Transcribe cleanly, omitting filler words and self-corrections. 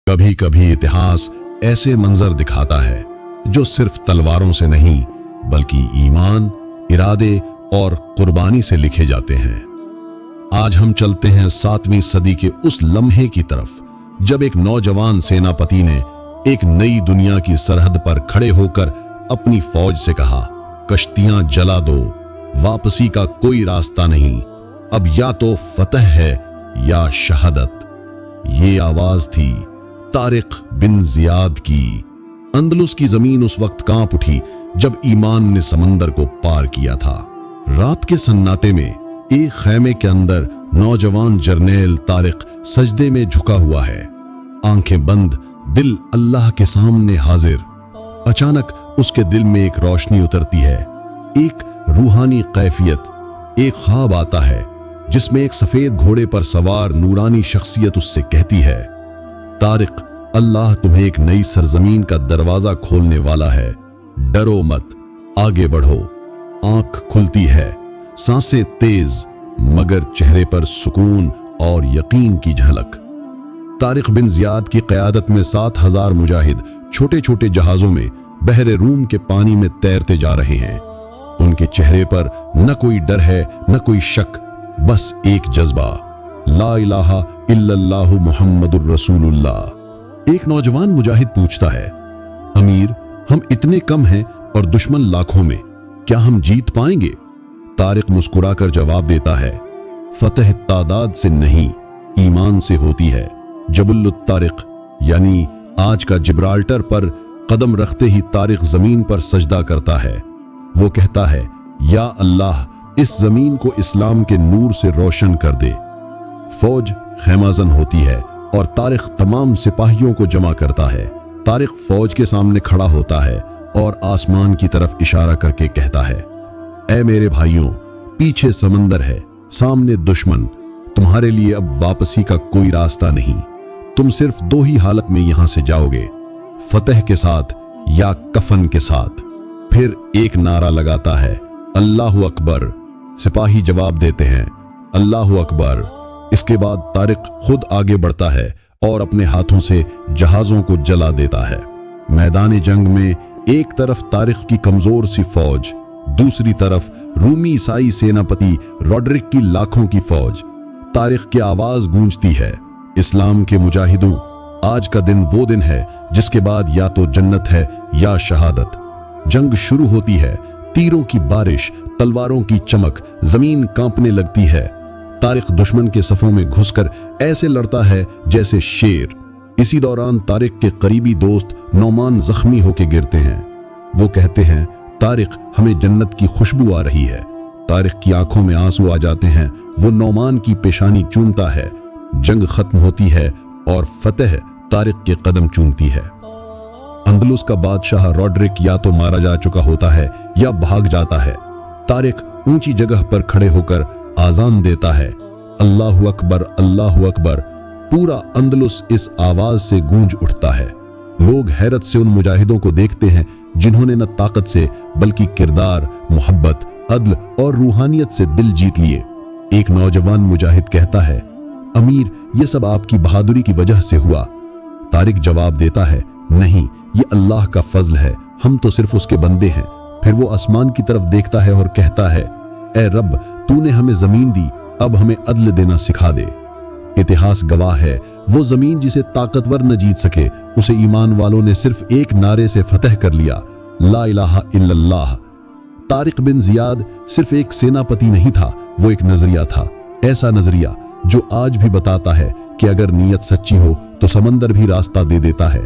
कभी कभी इतिहास ऐसे मंजर दिखाता है जो सिर्फ तलवारों से नहीं बल्कि ईमान, इरादे और कुर्बानी से लिखे जाते हैं। आज हम चलते हैं 7वीं सदी के उस लम्हे की तरफ जब एक नौजवान सेनापति ने एक नई दुनिया की सरहद पर खड़े होकर अपनी फौज से कहा, कश्तियां जला दो, वापसी का कोई रास्ता नहीं, अब या तो फतह है या शहादत। ये आवाज थी तारिक बिन जियाद की। अंदलुस की जमीन उस वक्त कांप उठी जब ईमान ने समंदर को पार किया था। रात के सन्नाटे में एक खैमे के अंदर नौजवान जर्नेल तारिक सजदे में झुका हुआ है, आंखें बंद, दिल अल्लाह के सामने हाजिर। अचानक उसके दिल में एक रोशनी उतरती है, एक रूहानी कैफियत। एक ख्वाब आता है जिसमें एक सफेद घोड़े पर सवार नूरानी शख्सियत उससे कहती है, तारिक, अल्लाह तुम्हें एक नई सरजमीन का दरवाजा खोलने वाला है, डरो मत, आगे बढ़ो। आंख खुलती है, सांसें तेज, मगर चेहरे पर सुकून और यकीन की झलक। तारिक बिन जियाद की क़यादत में 7000 मुजाहिद छोटे छोटे जहाजों में बहरे रूम के पानी में तैरते जा रहे हैं। उनके चेहरे पर न कोई डर है न कोई शक, बस एक जज्बा, ला इलाहा इल्लल्लाहु मुहम्मदुर रसूलुल्लाह। एक नौजवान मुजाहिद पूछता है, अमीर, हम इतने कम हैं और दुश्मन लाखों में, क्या हम जीत पाएंगे? तारिक मुस्कुराकर जवाब देता है, फतह तादाद से नहीं, ईमान से होती है। जबुल्लुत तारिक यानी आज का जिब्राल्टर पर कदम रखते ही तारिक जमीन पर सजदा करता है। वो कहता है, या अल्लाह, इस जमीन को इस्लाम के नूर से रोशन कर दे। फौज खैमाजन होती है और तारिक तमाम सिपाहियों को जमा करता है। तारिक फौज के सामने खड़ा होता है और आसमान की तरफ इशारा करके कहता है, ऐ मेरे भाइयों, पीछे समंदर है, सामने दुश्मन, तुम्हारे लिए अब वापसी का कोई रास्ता नहीं। तुम सिर्फ 2 ही हालत में यहां से जाओगे, फतह के साथ या कफन के साथ। फिर एक नारा लगाता है, अल्लाहु अकबर। सिपाही जवाब देते हैं, अल्लाहु अकबर। इसके बाद तारिक खुद आगे बढ़ता है और अपने हाथों से जहाजों को जला देता है। मैदान जंग में एक तरफ तारिक की कमजोर सी फौज, दूसरी तरफ रूमी ईसाई सेनापति रॉड्रिक की लाखों की फौज। तारिक की आवाज गूंजती है, इस्लाम के मुजाहिदों, आज का दिन वो दिन है जिसके बाद या तो जन्नत है या शहादत। जंग शुरू होती है, तीरों की बारिश, तलवारों की चमक, जमीन कांपने लगती है। तारिक दुश्मन के सफों में घुसकर ऐसे लड़ता है जैसे शेर। इसी दौरान तारिक के करीबी दोस्त नौमान जख्मी होकर गिरते हैं। वो कहते हैं, तारिक, हमें जन्नत की खुशबू आ रही है। तारिक की आंखों में आंसू आ जाते हैं। वो नौमान की पेशानी चूमता है। जंग खत्म होती है और फतह तारिक के कदम चूमती है। अंदलुस का बादशाह रॉड्रिक या तो मारा जा चुका होता है या भाग जाता है। तारिक ऊंची जगह पर खड़े होकर आजान देता है, अल्लाहु अकबर, अल्लाहु अकबर। पूरा अंदलुस इस आवाज से गूंज उठता है। लोग हैरत से उन मुजाहिदों को देखते हैं जिन्होंने न ताकत से बल्कि किरदार, मोहब्बत, अदल और रूहानियत से दिल जीत लिए। एक नौजवान मुजाहिद कहता है, अमीर, ये सब आपकी बहादुरी की वजह से हुआ। तारिक जवाब देता है, नहीं, ये अल्लाह का फजल है, हम तो सिर्फ उसके बंदे हैं। फिर वो आसमान की तरफ देखता है और कहता है, ए रब, तूने हमें जमीन दी, अब हमें अदल देना सिखा दे। इतिहास गवाह है, वो जमीन जिसे ताकतवर न जीत सके, उसे ईमान वालों ने सिर्फ एक नारे से फतह कर लिया, ला इलाहा इल्लल्लाह। तारिक बिन जियाद सिर्फ एक सेनापति नहीं था, वो एक नजरिया था। ऐसा नजरिया जो आज भी बताता है कि अगर नीयत सच्ची हो तो समंदर भी रास्ता दे देता है।